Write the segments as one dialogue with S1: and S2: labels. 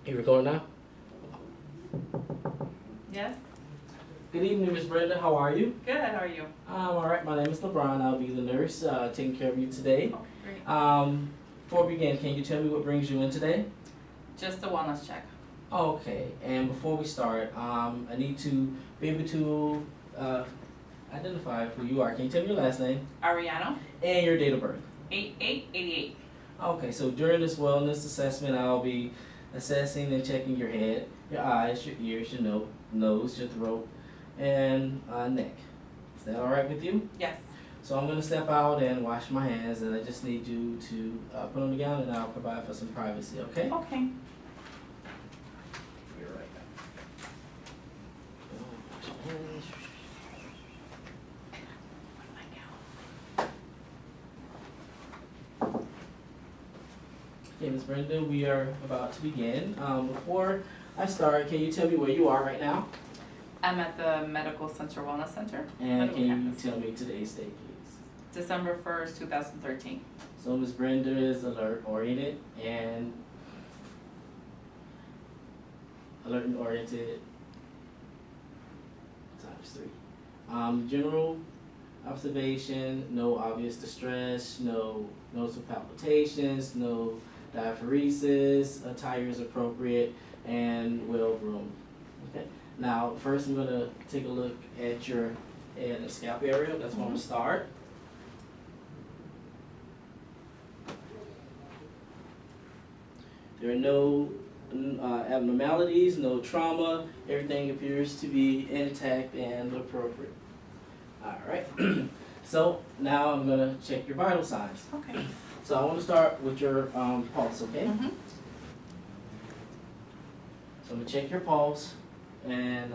S1: You recording now?
S2: Yes.
S1: Good evening, Miss Brenda. How are you?
S2: Good. How are you?
S1: All right. My name is LeBron. I'll be the nurse taking care of you today.
S2: Oh, great.
S1: Before we begin, can you tell me what brings you in today?
S2: Just a wellness check.
S1: Okay. And before we start, I need to be able to identify who you are. Can you tell me your last name
S2: Ariano,
S1: and your date of birth?
S2: 8888.
S1: Okay. So during this wellness assessment, I'll be assessing and checking your head, your eyes, your ears, your nose, your throat, and neck. Is that all right with you?
S2: Yes.
S1: So I'm gonna step out and wash my hands, and I just need you to put on the gown, and I'll provide for some privacy. Okay?
S2: Okay.
S1: You're right back. Wash your hands. Okay, Ms. Brenda, we are about to begin. Before I start, can you tell me where you are right now?
S2: I'm at the Medical Center Wellness Center.
S1: And
S2: Medical
S1: can you
S2: campus.
S1: tell me today's date, please?
S2: December 1st, 2013.
S1: So Ms. Brenda is alert oriented and ×3. General observation, no obvious distress, no noticeable palpitations, no diaphoresis, attire is appropriate, and well groomed. Okay. Now, first I'm gonna take a look at your head and scalp area. That's where I'm gonna start. There are no abnormalities, no trauma. Everything appears to be intact and appropriate. All right. So now I'm gonna check your vital signs.
S2: Okay.
S1: So I want to start with your pulse, okay?
S2: Mm-hmm.
S1: So I'm gonna check your pulse and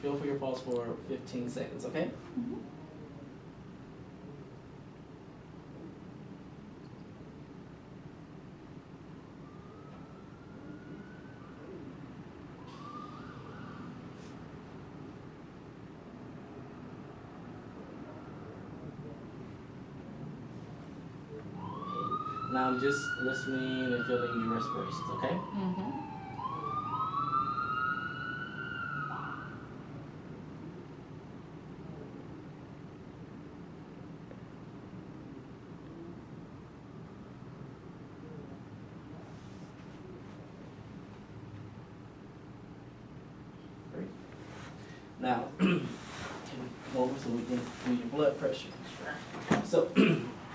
S1: feel for your pulse for 15 seconds, okay?
S2: Mm-hmm.
S1: Now I'm just listening and feeling your respirations, okay?
S2: Mm-hmm.
S1: Great. Now, come over so we can do your blood pressure. So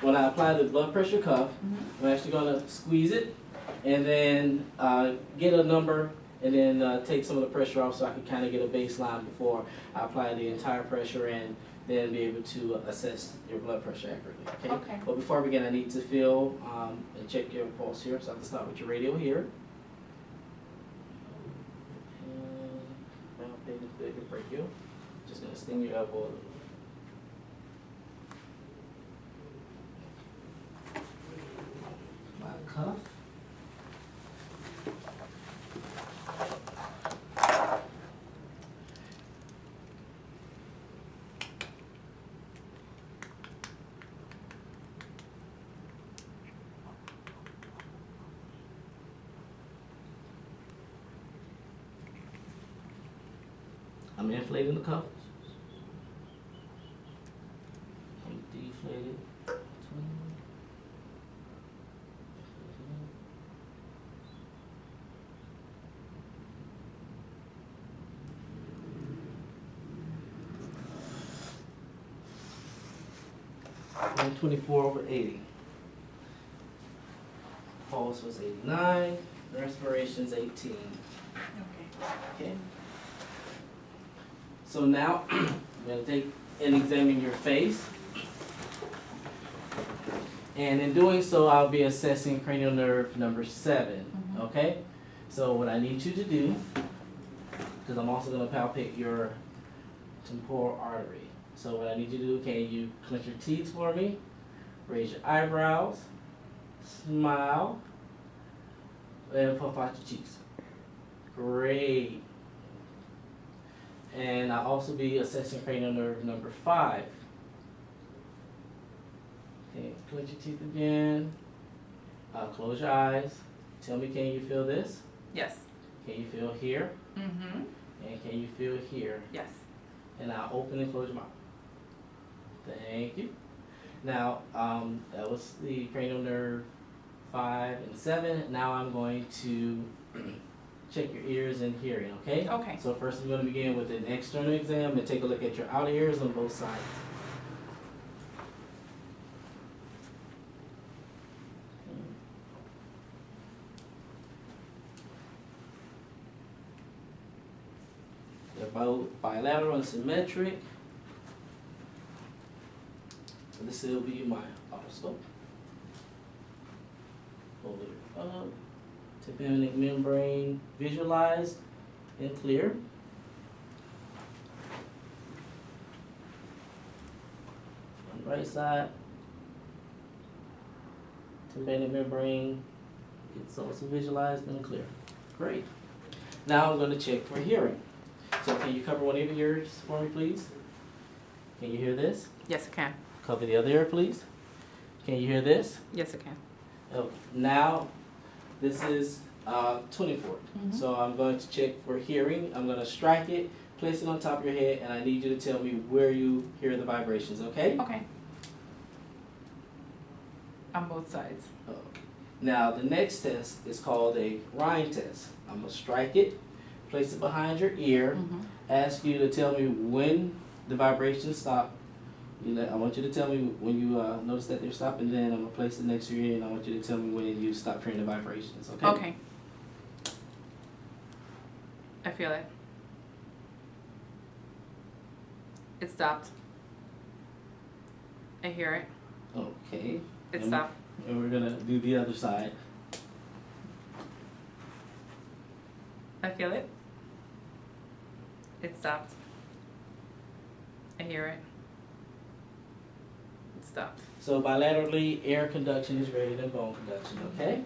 S1: when I apply the blood pressure cuff,
S2: Mm-hmm.
S1: I'm actually gonna squeeze it and then get a number and then take some of the pressure off so I can kind of get a baseline before I apply the entire pressure and then be able to assess your blood pressure accurately, okay?
S2: Okay.
S1: But before I begin, I need to feel and check your pulse here, so I can start with your radial here. And palpate the big brachial. Just gonna sting your elbow a little. My cuff. I'm inflating the cuff. I'm deflating. And 24/80. Pulse was 89. Respiration's 18.
S2: Okay.
S1: Okay. So now I'm going to take and examine your face. And in doing so, I'll be assessing cranial nerve number 7.
S2: Mhm.
S1: Okay? So what I need you to do, because I'm also going to palpate your temporal artery. So what I need you to do, can you clench your teeth for me? Raise your eyebrows, smile, and puff out your cheeks. Great. And I'll also be assessing cranial nerve number 5. Okay, clench your teeth again. Close your eyes. Tell me, can you feel this?
S2: Yes.
S1: Can you feel here?
S2: Mm-hmm.
S1: And can you feel here?
S2: Yes.
S1: And now open and close your mouth. Thank you. Now, that was the cranial nerve 5 and 7. Now I'm going to check your ears and hearing, okay?
S2: Okay.
S1: So first I'm going to begin with an external exam and take a look at your outer ears on both sides. They're both bilateral and symmetric. This will be my otoscope. Hold it up. Tympanic membrane visualized and clear. On the right side, tympanic membrane is also visualized and clear. Great. Now I'm going to check for hearing. So can you cover one of your ears for me, please? Can you hear this?
S2: Yes, I can.
S1: Cover the other ear, please. Can you hear this?
S2: Yes, I can.
S1: Oh, now, this is 24. So I'm going to check for hearing. I'm going to strike it, place it on top of your head, and I need you to tell me where you hear the vibrations, okay?
S2: Okay. On both sides.
S1: Okay. Now, the next test is called a Rhine test. I'm going to strike it, place it behind your ear, ask you to tell me when the vibrations stop. I want you to tell me when you notice that they're stopping, then I'm going to place it next to your ear, and I want you to tell me when you stop hearing the vibrations, okay?
S2: Okay. I feel it. It stopped. I hear it.
S1: Okay.
S2: It
S1: And-
S2: stopped.
S1: And we're going to do the other side.
S2: I feel it. It stopped. I hear it. It stopped.
S1: So bilaterally, air conduction is greater than bone conduction, okay?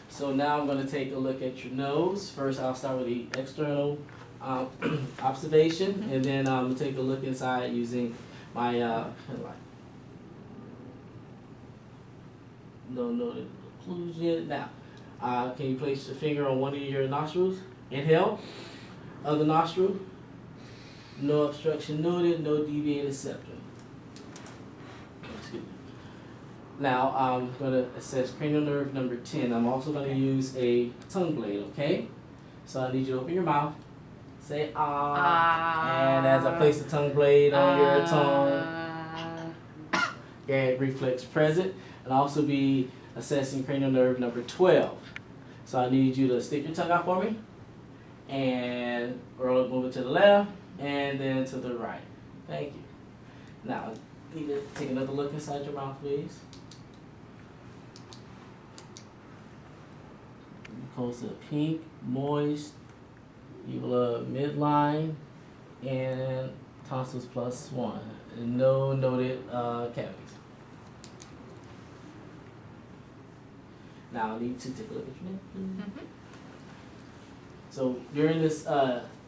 S1: So now I'm going to take a look at your nose. First, I'll start with the external observation, and then I'm going to take a look inside using my headlight. No occlusion. Now, can you place your finger on one of your nostrils? Inhale. Other nostril. No obstruction noted, no deviated septum. Excuse me. Now, I'm going to assess cranial nerve number 10. I'm also going to use a tongue blade, okay? So I need you to open your mouth. Say ah. And as I place the tongue blade on your tongue, gag reflex present. And I'll also be assessing cranial nerve number 12. So I need you to stick your tongue out for me. And roll it, move it to the left, and then to the right. Thank you. Now, I need to take another look inside your mouth, please. Mucosa pink, moist, uvula midline, and tonsils +1. And no noted cavities. Now I need to take a look at your neck, please. So during this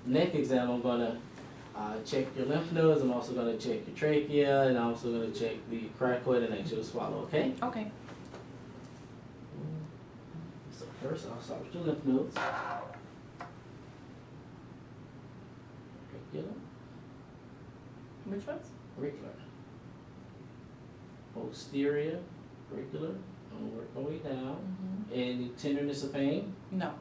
S1: neck exam, I'm going to check your lymph nodes. I'm also going to check your trachea, and I'm also going to check the cricoid and axial swallow, okay?
S2: Okay.
S1: So first, I'll start with your lymph nodes. Trachea,
S2: Which ones?
S1: auricular, posterior, auricular. I'm going to work my way down. Any tenderness or pain?
S2: No.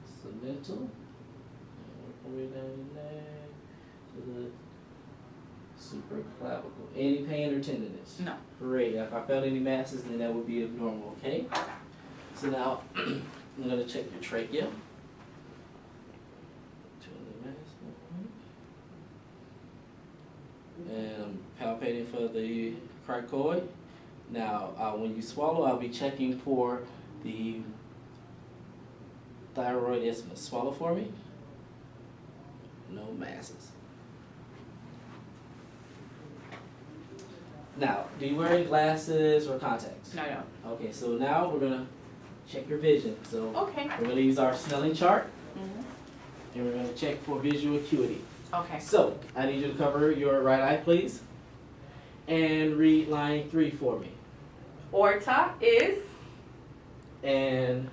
S1: Segmental. Work our way down your neck to the supraclavicle. Any pain or tenderness?
S2: No.
S1: Great. If I felt any masses, then that would be abnormal, okay? So now, I'm going to check your trachea. And I'm palpating for the cricoid. Now, when you swallow, I'll be checking for the thyroid isthmus. Swallow for me. No masses. Now, do you wear any glasses or contacts?
S2: No, I don't.
S1: Okay, so now we're going to check your vision. So
S2: Okay.
S1: we're going to use our Snelling chart, and we're going to check for visual acuity.
S2: Okay.
S1: So, I need you to cover your right eye, please, and read line 3 for me.
S2: Aorta is
S1: And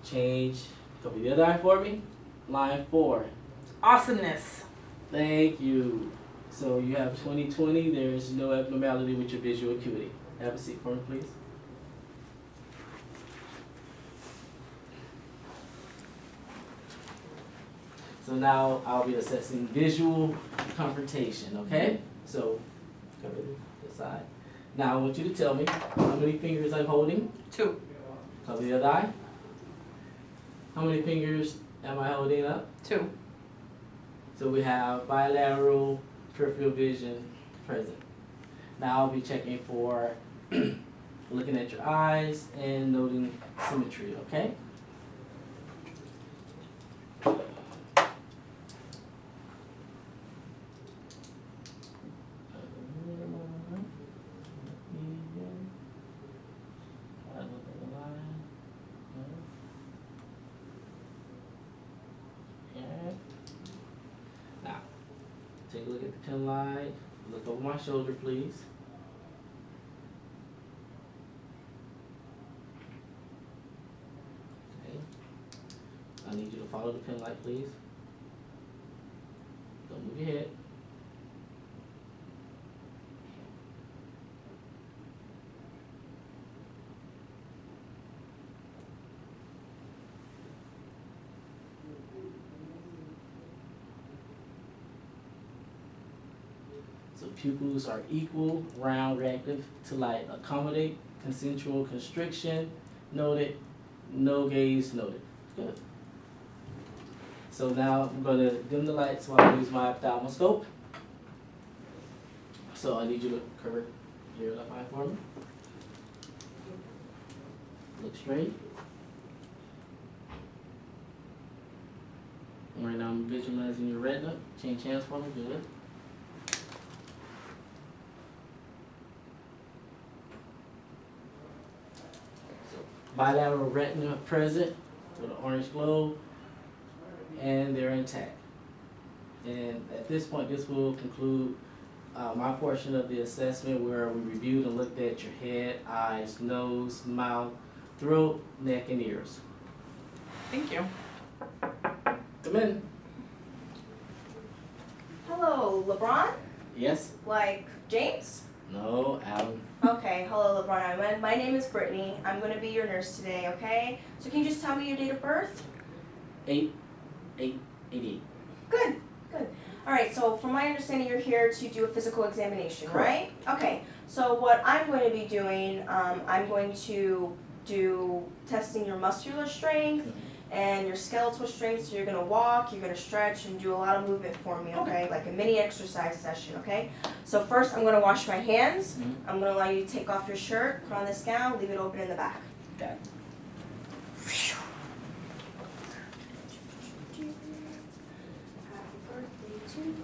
S1: Change. Cover the other eye for me. Line 4.
S2: Awesomeness.
S1: Thank you. So you have 20/20. There's no abnormality with your visual acuity. Have a seat for me, please. So now I'll be assessing visual confrontation, okay? So cover the side. Now I want you to tell me how many fingers I'm holding.
S2: 2.
S1: Cover the other eye. How many fingers am I holding up?
S2: 2.
S1: So we have bilateral peripheral vision present. Now I'll be checking for looking at your eyes and noting symmetry, okay? Now, take a look at the pen light. Look over my shoulder, please. Okay. I need you to follow the pen light, please. Don't move your head. So pupils are equal, round, reactive to light. Accommodate, consensual constriction, noted. No gaze, noted. Good. So now I'm going to dim the lights while I use my ophthalmoscope. So I need you to cover your left eye for me. Look straight. And right now I'm visualizing your retina. Change hands for me. Good. Bilateral retina present with an orange glow, and they're intact. And at this point, this will conclude my portion of the assessment where we reviewed and looked at your head, eyes, nose, mouth, throat, neck, and ears.
S2: Thank you.
S1: Come in.
S3: Hello, LeBron?
S1: Yes?
S3: Like James?
S1: No, Alan.
S3: Okay, hello, LeBron. My name is Brittany. I'm going to be your nurse today, okay? So can you just tell me your date of birth?
S1: 8/8/88.
S3: Good, good. All right, so from my understanding, you're here to do a physical examination, right? Okay, so what I'm going to be doing, I'm going to do testing your muscular strength and your skeletal strength. So you're going to walk, you're going to stretch, and do a lot of movement for me, okay? Like a mini exercise session, okay? So first, I'm going to wash my hands. I'm going to allow you to take off your shirt, put on this gown, leave it open in the back.
S1: Got it.
S3: Happy birthday to you.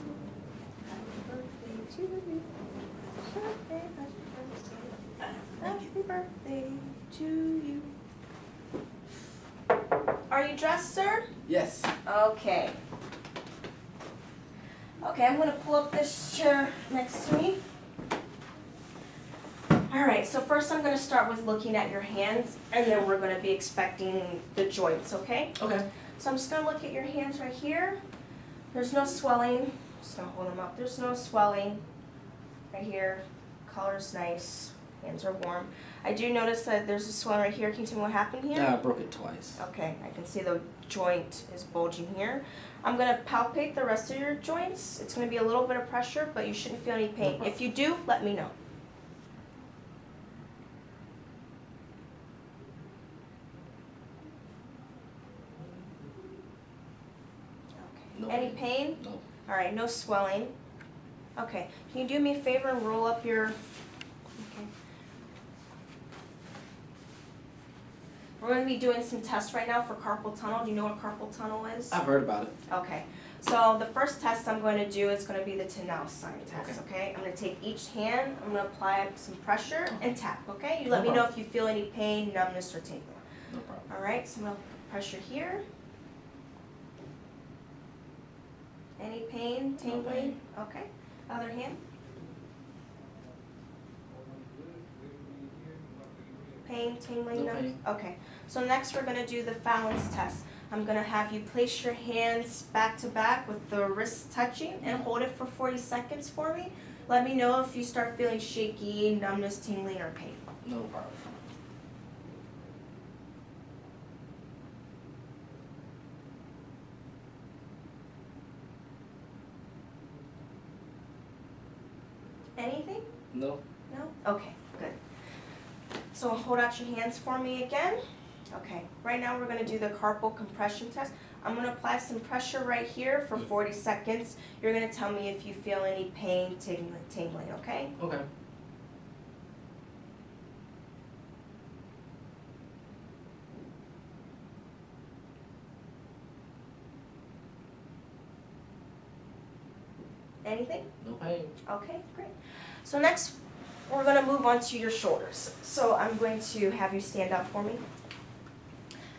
S3: Happy birthday to you. Happy birthday to you. Are you dressed, sir?
S1: Yes.
S3: Okay. Okay, I'm gonna pull up this chair next to me. Alright, so first I'm gonna start with looking at your hands, and then we're gonna be expecting the joints, okay?
S1: Okay.
S3: So I'm just gonna look at your hands right here. There's no swelling. Just gonna hold them up. There's no swelling. Right here. Color's nice. Hands are warm. I do notice that there's a swelling right here. Can you tell me what happened here?
S1: Yeah, I broke it twice.
S3: Okay, I can see the joint is bulging here. I'm gonna palpate the rest of your joints. It's gonna be a little bit of pressure, but you shouldn't feel any pain. If you do, let me know.
S1: No.
S3: Any pain?
S1: No.
S3: All right, no swelling. Okay, can you do me a favor and roll up your... Okay. We're going to be doing some tests right now for carpal tunnel. Do you know what carpal tunnel is?
S1: I've heard about it.
S3: Okay, so the first test I'm going to do is going to be the Tinel sign test, okay? I'm going to take each hand, I'm going to apply some pressure and tap, okay? You let me know if you feel any pain, numbness, or tingling.
S1: No problem.
S3: All right, so I'm going to put pressure here. Any pain, tingling?
S1: No pain.
S3: Okay. Other hand. pain, tingling?
S1: No pain.
S3: Okay. So next we're gonna do the balance test. I'm gonna have you place your hands back to back with the wrists touching and hold it for 40 seconds for me. Let me know if you start feeling shaky, numbness, tingling, or pain.
S1: No problem.
S3: Anything?
S1: No.
S3: No? Okay, good. So hold out your hands for me again. Okay, right now we're gonna do the carpal compression test. I'm gonna apply some pressure right here for 40 seconds. You're gonna tell me if you feel any pain, tingling, okay?
S1: Okay.
S3: Anything?
S1: No pain.
S3: Okay, great. So next, we're gonna move on to your shoulders. So I'm going to have you stand up for me.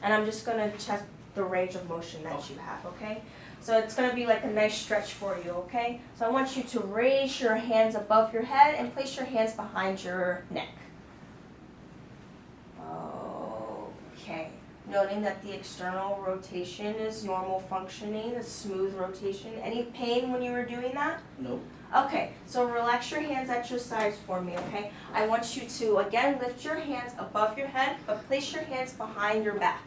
S3: And I'm just gonna check the range of motion that you have, okay? So it's gonna be like a nice stretch for you, okay? So I want you to raise your hands above your head and place your hands behind your neck. Okay. Noting that the external rotation is normal functioning, a smooth rotation. Any pain when you were doing that?
S1: Nope.
S3: Okay, so relax your hands at your sides for me, okay? I want you to, again, lift your hands above your head, but place your hands behind your back.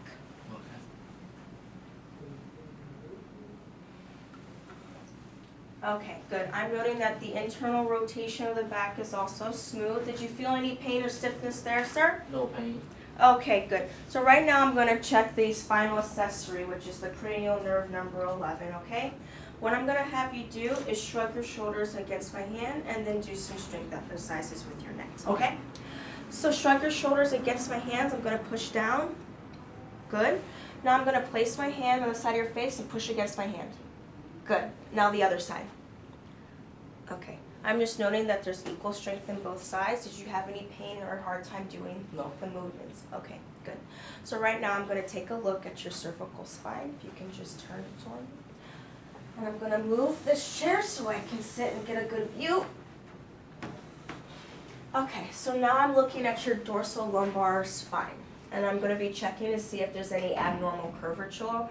S3: Okay, good. I'm noting that the internal rotation of the back is also smooth. Did you feel any pain or stiffness there, sir?
S1: No pain.
S3: Okay, good. So right now I'm going to check the spinal accessory, which is the cranial nerve number 11, okay? What I'm going to have you do is shrug your shoulders against my hand and then do some strength exercises with your necks, okay? So shrug your shoulders against my hands. I'm going to push down. Good. Now I'm going to place my hand on the side of your face and push against my hand. Good. Now the other side. Okay. I'm just noting that there's equal strength in both sides. Did you have any pain or a hard time doing the movements? Okay, good. So right now I'm going to take a look at your cervical spine. If you can just turn it toward me. And I'm going to move this chair so I can sit and get a good view. Okay, so now I'm looking at your dorsal lumbar spine. And I'm going to be checking to see if there's any abnormal curvature.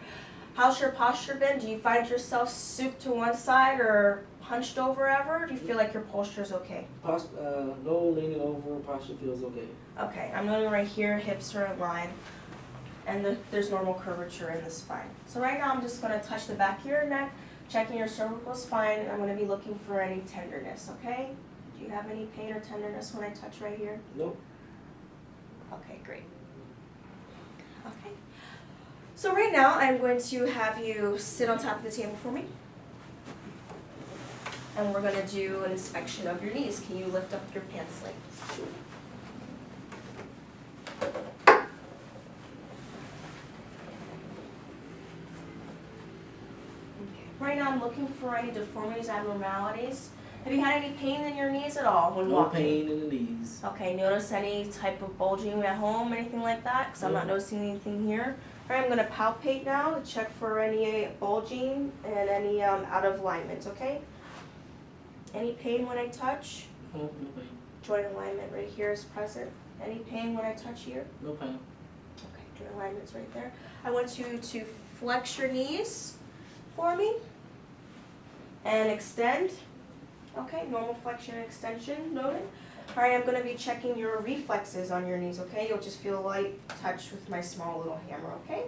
S3: How's your posture been? Do you find yourself souped to one side or hunched over ever? Do you feel like your posture is okay?
S1: No leaning over, posture feels okay.
S3: Okay, I'm noting right here, hips are in line, and there's normal curvature in the spine. So right now I'm just going to touch the back of your neck, checking your cervical spine, and I'm going to be looking for any tenderness, okay? Do you have any pain or tenderness when I touch right here?
S1: Nope.
S3: Okay, great. Okay. So right now I'm going to have you sit on top of the table for me. And we're going to do an inspection of your knees. Can you lift up your pants legs? Okay. Right now I'm looking for any deformities, abnormalities. Have you had any pain in your knees at all when walking?
S1: No pain in the knees.
S3: Okay, notice any type of bulging at home, anything like that? Because I'm not noticing anything here. All right, I'm going to palpate now to check for any bulging and any out of alignment, okay? Any pain when I touch?
S1: No pain.
S3: Joint alignment right here is present. Any pain when I touch here?
S1: No pain.
S3: Okay, joint alignment's right there. I want you to flex your knees for me and extend. Okay, normal flexion and extension noted. All right, I'm going to be checking your reflexes on your knees, okay? You'll just feel a light touch with my small little hammer, okay?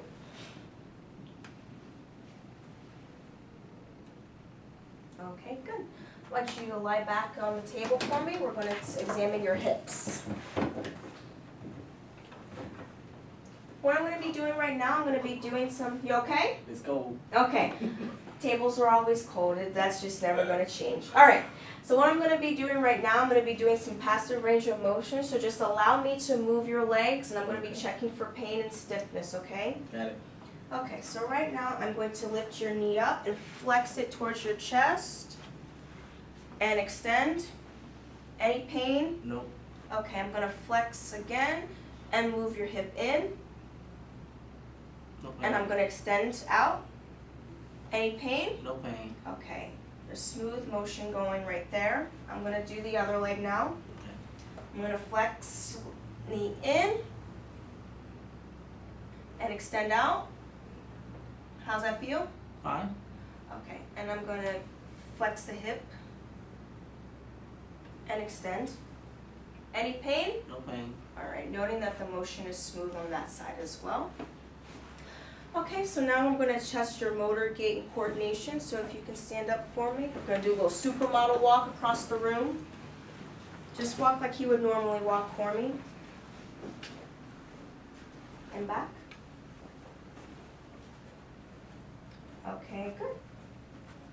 S3: Okay, good. I want you to lie back on the table for me. We're going to examine your hips. What I'm going to be doing right now, I'm going to be doing some, you okay?
S1: It's cold.
S3: Okay. Tables are always cold. That's just never going to change. All right. So what I'm going to be doing right now, I'm going to be doing some passive range of motion. So just allow me to move your legs, and I'm going to be checking for pain and stiffness, okay?
S1: Got it.
S3: Okay, so right now I'm going to lift your knee up and flex it towards your chest and extend. Any pain?
S1: Nope.
S3: Okay, I'm going to flex again and move your hip in.
S1: No pain.
S3: And I'm going to extend out. Any pain?
S1: No pain.
S3: Okay. There's smooth motion going right there. I'm going to do the other leg now.
S1: Okay.
S3: I'm going to flex knee in and extend out. How's that feel?
S1: Fine.
S3: Okay, and I'm gonna flex the hip and extend. Any pain?
S1: No pain.
S3: All right, noting that the motion is smooth on that side as well. Okay, so now I'm gonna test your motor, gait, and coordination. So if you can stand up for me, we're gonna do a little supermodel walk across the room. Just walk like you would normally walk for me. And back. Okay, good.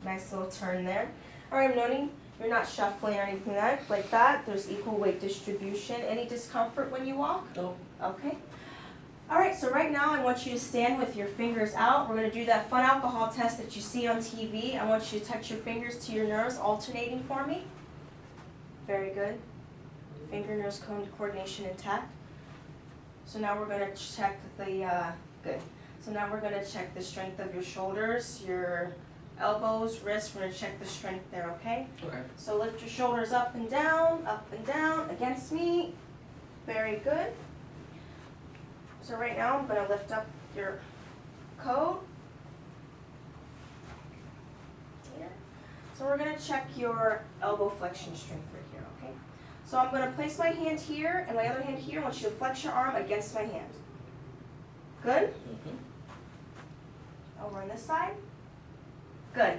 S3: Nice little turn there. All right, I'm noting you're not shuffling or anything like that. There's equal weight distribution. Any discomfort when you walk?
S1: No.
S3: Okay. All right, so right now I want you to stand with your fingers out. We're going to do that fun alcohol test that you see on TV. I want you to touch your fingers to your nerves, alternating for me. Very good. Finger, nose, cone coordination intact. So now we're going to check the, good. So now we're going to check the strength of your shoulders, your elbows, wrists. We're going to check the strength there, okay?
S1: Okay.
S3: So lift your shoulders up and down, against me. Very good. So right now I'm going to lift up your coat. Here. So we're going to check your elbow flexion strength right here, okay? So I'm going to place my hand here and my other hand here. I want you to flex your arm against my hand. Good?
S1: Mm-hmm.
S3: Over on this side. Good.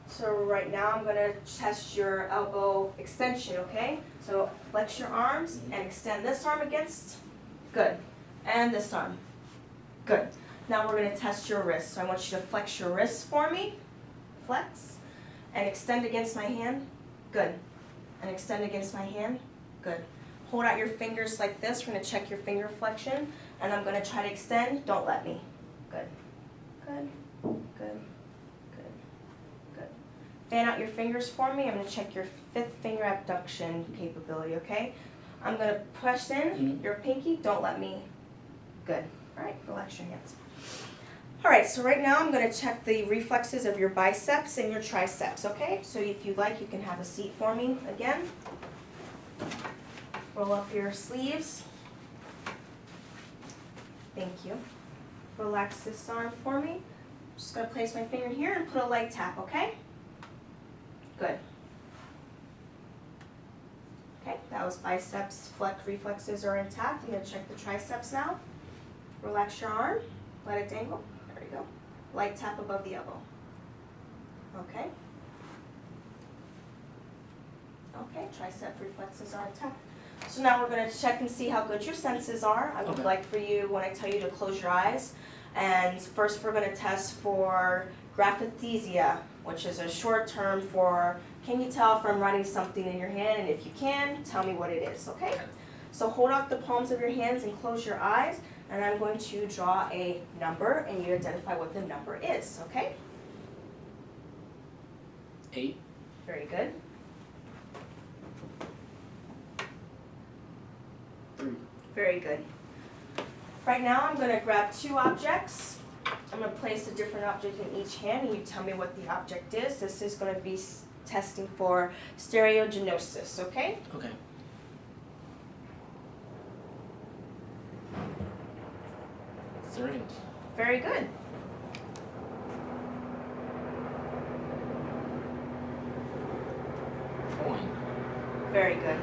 S3: So right now I'm going to test your elbow extension, okay? So flex your arms and extend this arm against. Good. And this arm. Good. Now we're going to test your wrist. So I want you to flex your wrists for me. Flex. And extend against my hand. Good. And extend against my hand. Good. Hold out your fingers like this. We're going to check your finger flexion. And I'm going to try to extend. Don't let me. Good. Good. Good. Good. Good. Fan out your fingers for me. I'm going to check your fifth finger abduction capability, okay? I'm going to press in your pinky. Don't let me. Good. All right, relax your hands. All right, so right now I'm going to check the reflexes of your biceps and your triceps, okay? So if you'd like, you can have a seat for me again. Roll up your sleeves. Thank you. Relax this arm for me. I'm just going to place my finger here and put a light tap, okay? Good. Okay, that was biceps, flex reflexes are intact. I'm going to check the triceps now. Relax your arm, let it dangle. There you go. Light tap above the elbow. Okay. Okay, tricep reflexes are intact. So now we're going to check and see how good your senses are. I would like for you, when I tell you to close your eyes, and first we're going to test for graphithesia, which is a short term for, can you tell if I'm writing something in your hand? And if you can, tell me what it is, okay? So hold out the palms of your hands and close your eyes, and I'm going to draw a number, and you identify what the number is, okay?
S1: 8.
S3: Very good.
S1: 3.
S3: Very good. Right now I'm going to grab two objects. I'm going to place a different object in each hand, and you tell me what the object is. This is going to be testing for stereogenosis, okay?
S1: Okay. Syringe.
S3: Very good.
S1: Coin.
S3: Very good.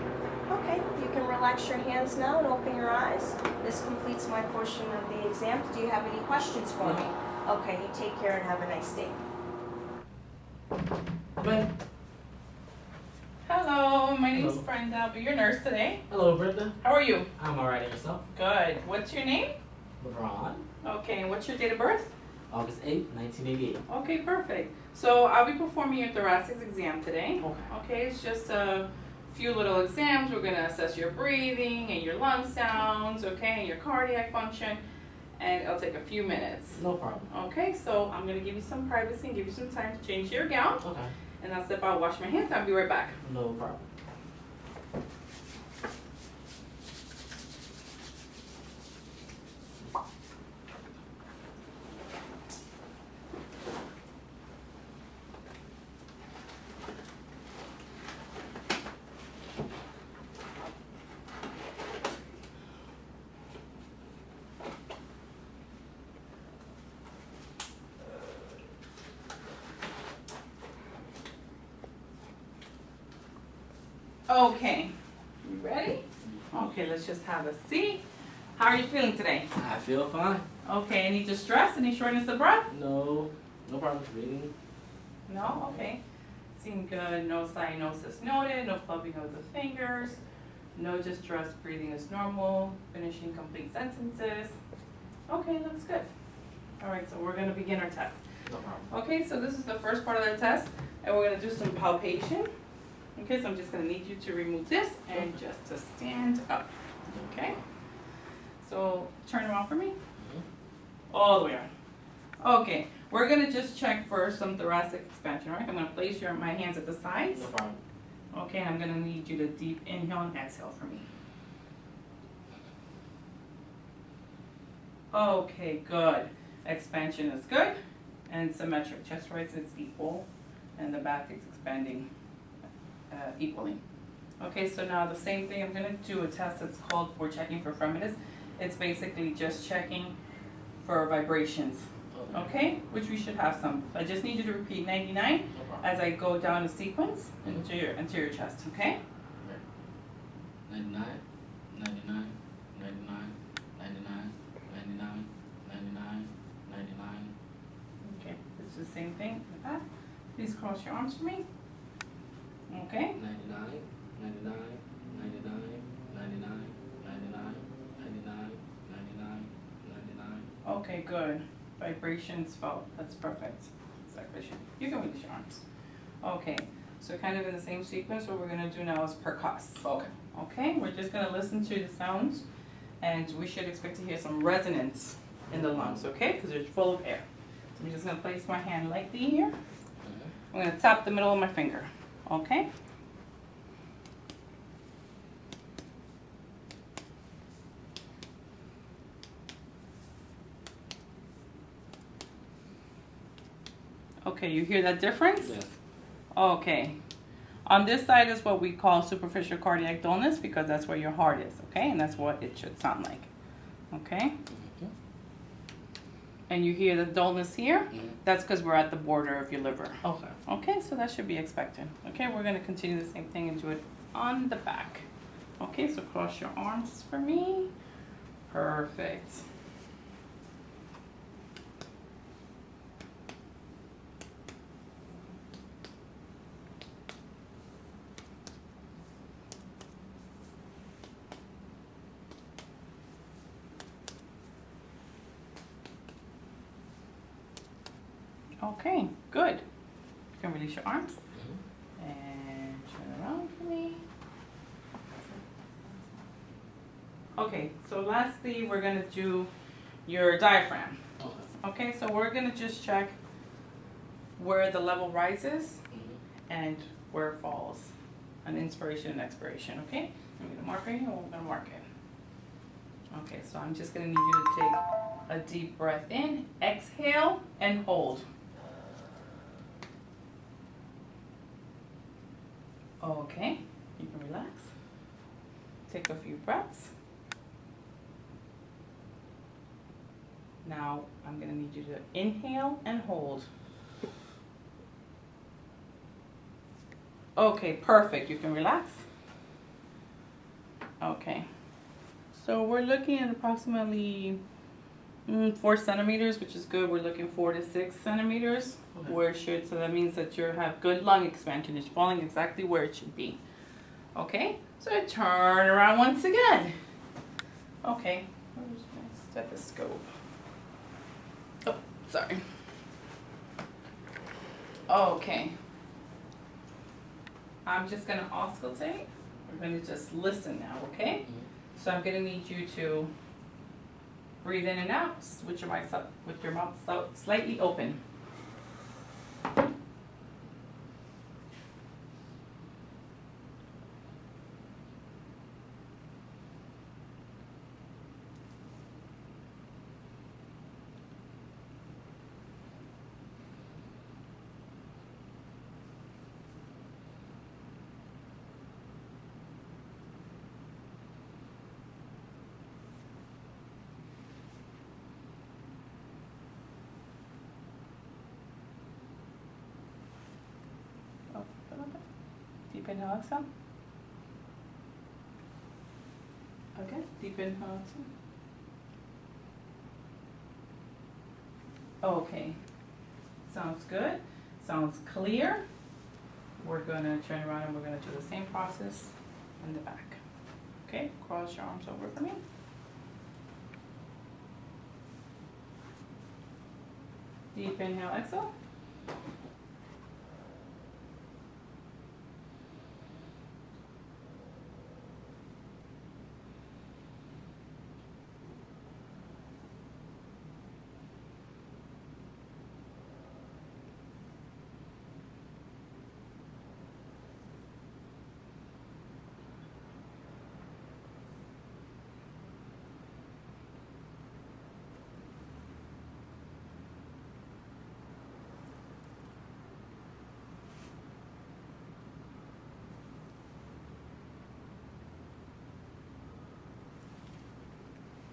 S3: Okay, you can relax your hands now and open your eyes. This completes my portion of the exam. Do you have any questions for me? Okay, you take care and have a nice day.
S1: Come in.
S2: Hello, my name's
S1: Hello.
S2: Brenda. I'll be your nurse today.
S1: Hello, Brenda.
S2: How are you?
S1: I'm alright, and yourself?
S2: Good. What's your name?
S1: LeBron.
S2: Okay, and what's your date of birth?
S1: August 8th, 1988.
S2: Okay, perfect. So I'll be performing your thoracic exam today.
S1: Okay.
S2: Okay, it's just a few little exams. We're going to assess your breathing and your lung sounds, okay, and your cardiac function, and it'll take a few minutes.
S1: No problem.
S2: Okay, so I'm going to give you some privacy and give you some time to change your gown,
S1: Okay.
S2: and I'll step out, wash my hands, I'll be right back.
S1: No problem.
S2: Okay, you ready? Okay, let's just have a seat. How are you feeling today?
S1: I feel fine.
S2: Okay, any distress, any shortness of breath?
S1: No problem breathing.
S2: No? Okay. Seem good, no cyanosis noted, no clubbing of the fingers, no distress, breathing is normal, finishing complete sentences. Okay, looks good. All right, so we're gonna begin our test.
S1: No problem.
S2: Okay, so this is the first part of the test, and we're gonna do some palpation. Okay, so I'm just gonna need you to remove this and just to stand up. Okay? So turn around for me. All the way around. Okay, we're gonna just check for some thoracic expansion, right? I'm gonna place my hands at the sides.
S1: No problem.
S2: Okay, I'm gonna need you to deep inhale and exhale for me. Okay, good. Expansion is good and symmetric. Chest raise is equal and the back is expanding equally. Okay, so now the same thing, I'm gonna do a test that's called, we're checking for fremitus. It's basically just checking for vibrations. Okay, which we should have some. I just need you to repeat 99
S1: No problem.
S2: as I go down the sequence into your chest, okay?
S1: 99, 99, 99, 99, 99, 99, 99.
S2: Okay, it's the same thing with that. Please cross your arms for me. Okay,
S1: 99, 99, 99, 99, 99, 99, 99, 99.
S2: okay, good. Vibrations felt, that's perfect. Exactly. You can release your arms. Okay, so kind of in the same sequence, what we're gonna do now is percuss.
S1: Okay.
S2: Okay, we're just gonna listen to the sounds and we should expect to hear some resonance in the lungs, okay? Because they're full of air. So I'm just gonna place my hand lightly here. I'm gonna tap the middle of my finger, okay? Okay, you hear that difference?
S1: Yes.
S2: Okay. On this side is what we call superficial cardiac dullness because that's where your heart is, okay? And that's what it should sound like, okay? And you hear the dullness here? That's because we're at the border of your liver.
S1: Okay.
S2: Okay, so that should be expected. Okay, we're gonna continue the same thing and do it on the back. Okay, so cross your arms for me. Perfect. Okay, good. You can release your arms and turn around for me. Okay, so lastly, we're gonna do your diaphragm.
S1: Okay.
S2: Okay, so we're gonna just check where the level rises and where it falls. An inspiration and expiration, okay? I'm gonna mark right here, we're gonna mark it. Okay, so I'm just gonna need you to take a deep breath in, exhale, and hold. Okay, you can relax. Take a few breaths. Now, I'm gonna need you to inhale and hold. Okay, perfect, you can relax. Okay, so we're looking at approximately 4 centimeters, which is good. We're looking 4 to 6 centimeters.
S1: Okay.
S2: Where it should, so that means that you have good lung expansion. It's falling exactly where it should be. Okay, so turn around once again. Okay, where's my stethoscope? Oh, sorry. Okay. I'm just gonna auscultate. We're gonna just listen now, okay? So I'm gonna need you to breathe in and out with your mouth slightly open. Deep inhale, exhale. Deep inhale. Okay, sounds good, sounds clear. We're gonna turn around and we're gonna do the same process in the back. Okay, cross your arms over for me. Deep inhale, exhale.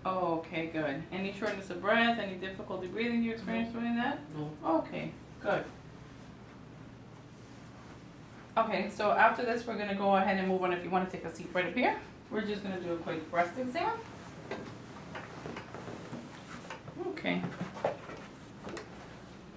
S2: Oh, okay, good. Any shortness of breath, any difficulty breathing you experience doing that?
S1: No.
S2: Okay, good. Okay, so after this, we're gonna go ahead and move on. If you wanna take a seat right up here, we're just gonna do a quick breast exam. Okay.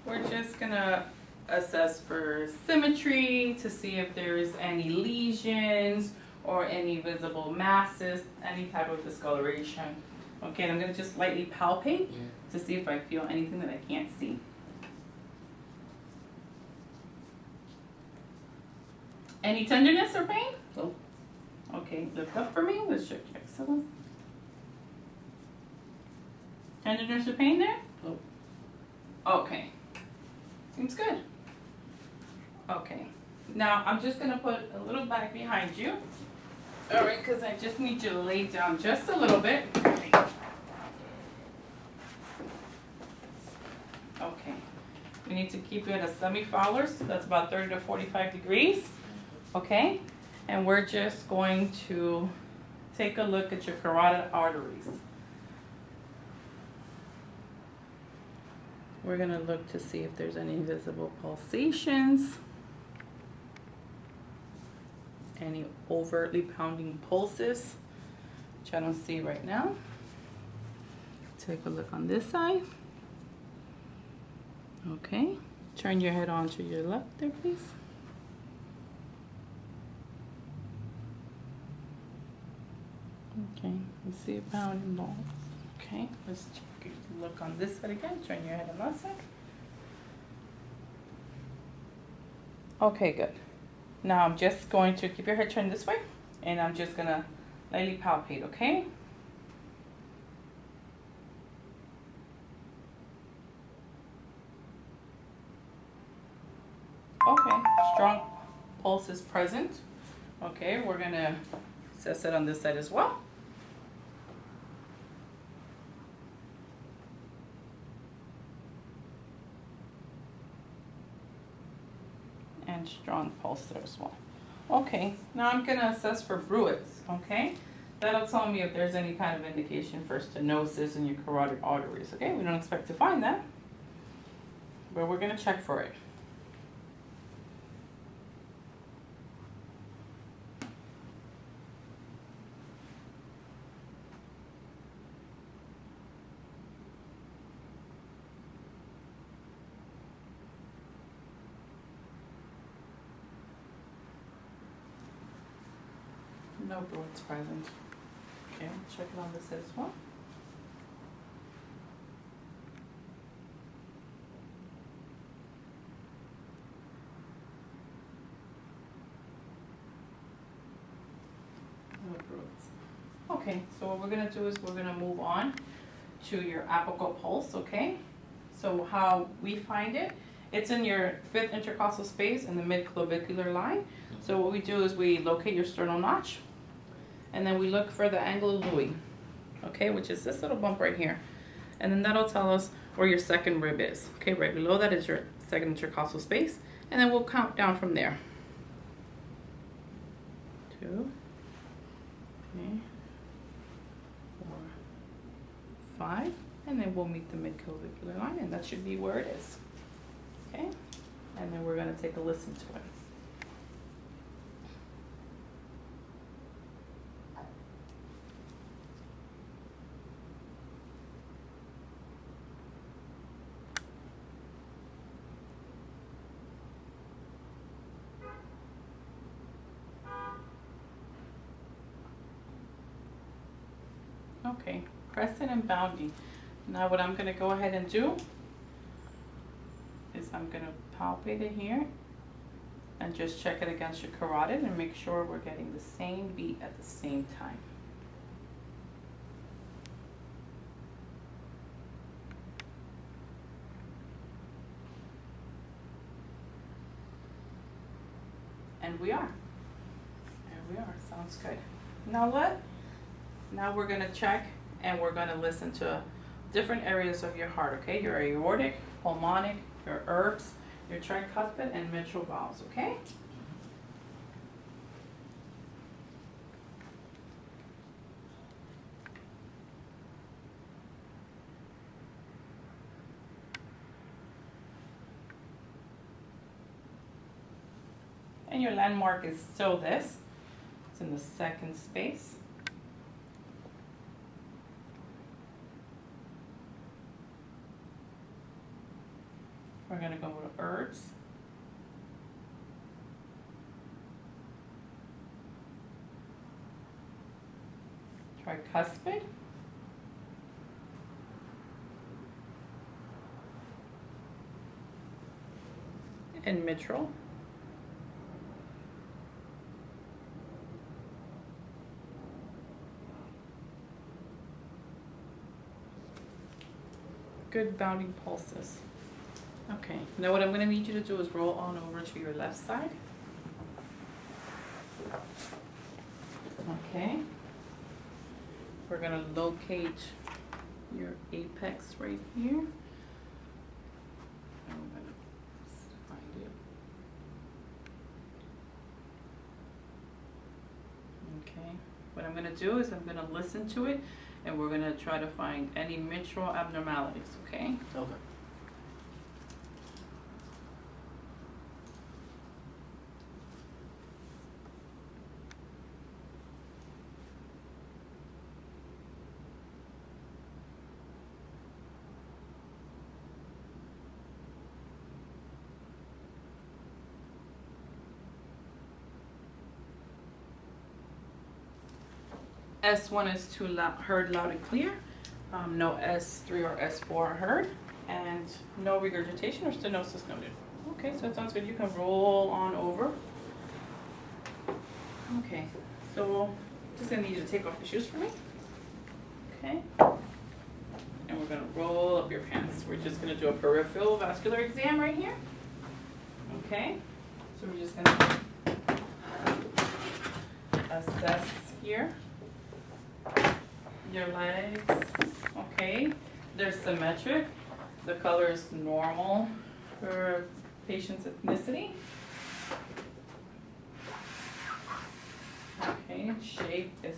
S2: We're just gonna assess for symmetry to see if there's any lesions or any visible masses, any type of discoloration. Okay, and I'm gonna just lightly palpate to see if I feel anything that I can't see. Any tenderness or pain?
S1: Nope.
S2: Okay, lift up for me. Let's check your excellent. Tenderness or pain there?
S1: Nope.
S2: Okay. Seems good. Okay. Now I'm just gonna put a little back behind you. All right, because I just need you to lay down just a little bit. Okay. We need to keep you at a semi-Fowler's. So that's about 30 to 45 degrees. Okay. And we're just going to take a look at your carotid arteries. We're going to look to see if there's any visible pulsations, any overtly pounding pulses, which I don't see right now. Take a look on this side. Okay, turn your head on to your left there, please. Okay, you see a pounding ball. Okay, let's take a look on this side again. Turn your head on that side. Okay, good. Now I'm just going to keep your head turned this way, and I'm just gonna lightly palpate, okay? Okay, strong pulse is present. Okay, we're gonna assess it on this side as well. And strong pulse there as well. Okay, now I'm gonna assess for bruits, okay? That'll tell me if there's any kind of indication for stenosis in your carotid arteries, okay? We don't expect to find that, but we're gonna check for it. No bruits present. Okay, check it on this side as well. No bruits. Okay, so what we're gonna do is we're gonna move on to your apical pulse, okay? So how we find it, it's in your fifth intercostal space in the mid-clavicular line. So what we do is we locate your sternal notch, and then we look for the angle of Louis, okay, which is this little bump right here. And then that'll tell us where your second rib is. Okay, right below that is your second intercostal space, and then we'll count down from there. 2, 3, 4, 5, and then we'll meet the mid-clavicular line, and that should be where it is. Okay, and then we're gonna take a listen to it. Okay, crescent and bounding. Now what I'm gonna go ahead and do is I'm gonna palpate it here and just check it against your carotid and make sure we're getting the same beat at the same time. And we are. There we are, sounds good. Now what? Now we're gonna check and we're gonna listen to different areas of your heart, okay? Your aortic, pulmonic, your herbs, your tricuspid and mitral valves, okay? And your landmark is still this. It's in the second space. We're gonna go with herbs. Tricuspid. And mitral. Good bounding pulses. Okay, now what I'm gonna need you to do is roll on over to your left side. Okay. We're gonna locate your apex right here. And we're gonna find it. Okay, what I'm gonna do is I'm gonna listen to it and we're gonna try to find any mitral abnormalities, okay?
S1: Okay.
S2: S1 is heard loud and clear. No S3 or S4 heard. And no regurgitation or stenosis noted. Okay, so it sounds good. You can roll on over. Okay, so just gonna need you to take off your shoes for me. Okay. And we're gonna roll up your pants. We're just gonna do a peripheral vascular exam right here. Okay, so we're just gonna assess here. Your legs, okay, they're symmetric. The color is normal for patient's ethnicity. Okay, shape is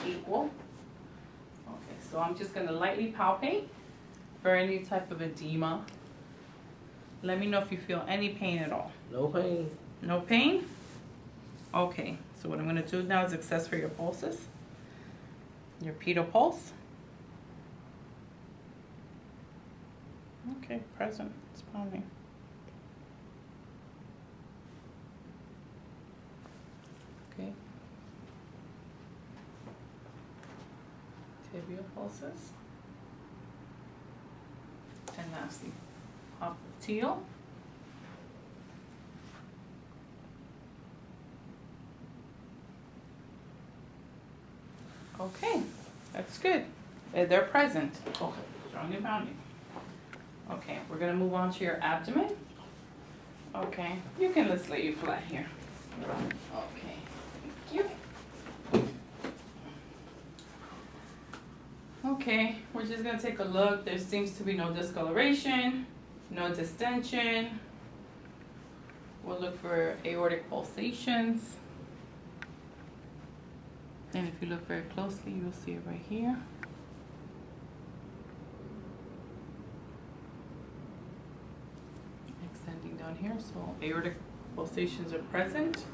S2: equal. Okay, so I'm just gonna lightly palpate for any type of edema. Let me know if you feel any pain at all.
S1: No pain.
S2: No pain? Okay, so what I'm gonna do now is assess for your pulses. Your pedal pulse. Okay, present, it's pounding. Okay. Tibial pulses. And lastly, popliteal. Okay, that's good. They're present.
S1: Okay.
S2: Strong and pounding. Okay, we're gonna move on to your abdomen. Okay, you can just lay you flat here. Okay, thank you. Okay, we're just gonna take a look. There seems to be no discoloration, no distension. We'll look for aortic pulsations. And if you look very closely, you'll see it right here. Extending down here, so aortic pulsations are present.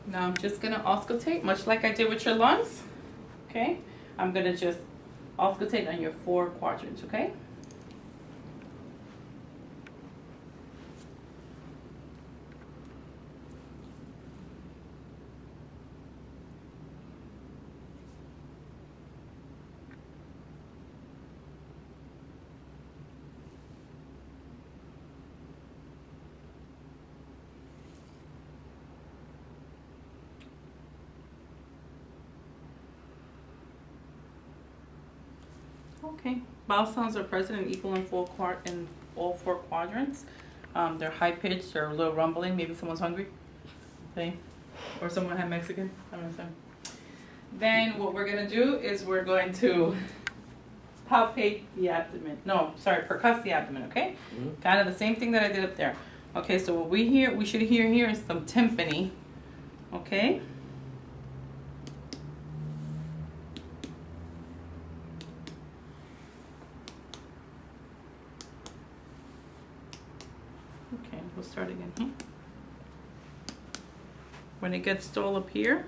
S2: Now I'm just gonna auscultate, much like I did with your lungs. Okay? I'm gonna just auscultate on your 4 quadrants, okay? Okay. Bowel sounds are present and equal in all four quadrants. They're high pitched, they're a little rumbling. Maybe someone's hungry. Okay. Or someone had Mexican. I don't know. Then what we're gonna do is we're going to palpate the abdomen. No, sorry, percuss the abdomen. Okay.
S1: Mm-hmm.
S2: Kind of the same thing that I did up there. Okay. So what we should hear here is some tympani. Okay. Okay, we'll start again. When it gets dull up here,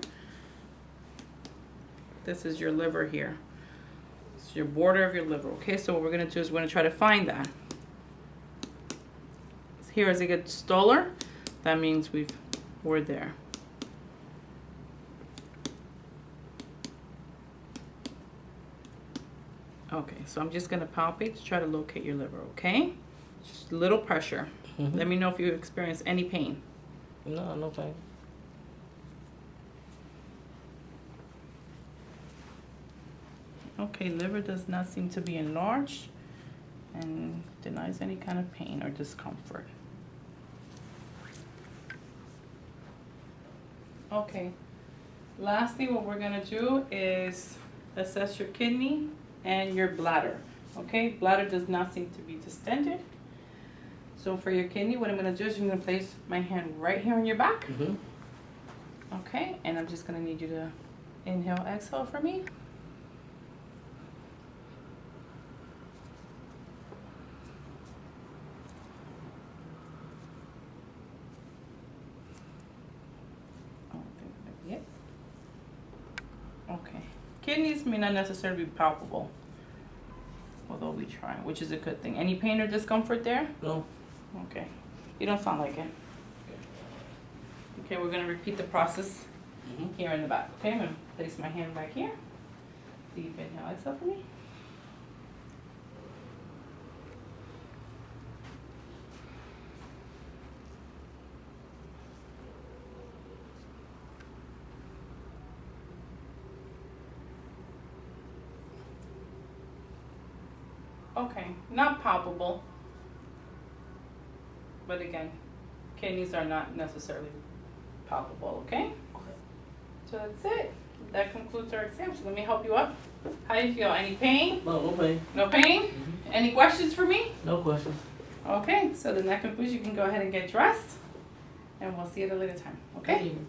S2: this is your liver here. It's your border of your liver. Okay, so what we're gonna do is we're gonna try to find that. Here, as it gets duller, that means we're there. Okay, so I'm just gonna palpate to try to locate your liver. Okay, just a little pressure.
S1: Mm-hmm.
S2: Let me know if you experience any pain.
S1: No, no pain.
S2: Okay, liver does not seem to be enlarged and denies any kind of pain or discomfort. Okay, lastly, what we're gonna do is assess your kidney and your bladder. Okay, bladder does not seem to be distended. So for your kidney, what I'm gonna do is I'm gonna place my hand right here on your back.
S1: Mm-hmm.
S2: Okay, and I'm just gonna need you to inhale, exhale for me. Yep. Okay. Kidneys may not necessarily be palpable, although we try, which is a good thing. Any pain or discomfort there?
S1: No.
S2: Okay. You don't sound like it. Okay, we're gonna repeat the process here in the back. Okay, I'm gonna place my hand back here. Deep inhale, exhale for me. Okay, not palpable, but again, kidneys are not necessarily palpable, okay? So that's it. That concludes our exam. So let me help you up. How do you feel? Any pain?
S1: No, no pain.
S2: No pain?
S1: Mm-hmm.
S2: Any questions for me?
S1: No questions.
S2: Okay, so then that concludes. You can go ahead and get dressed, and we'll see you at a later time, okay?
S1: Thank you.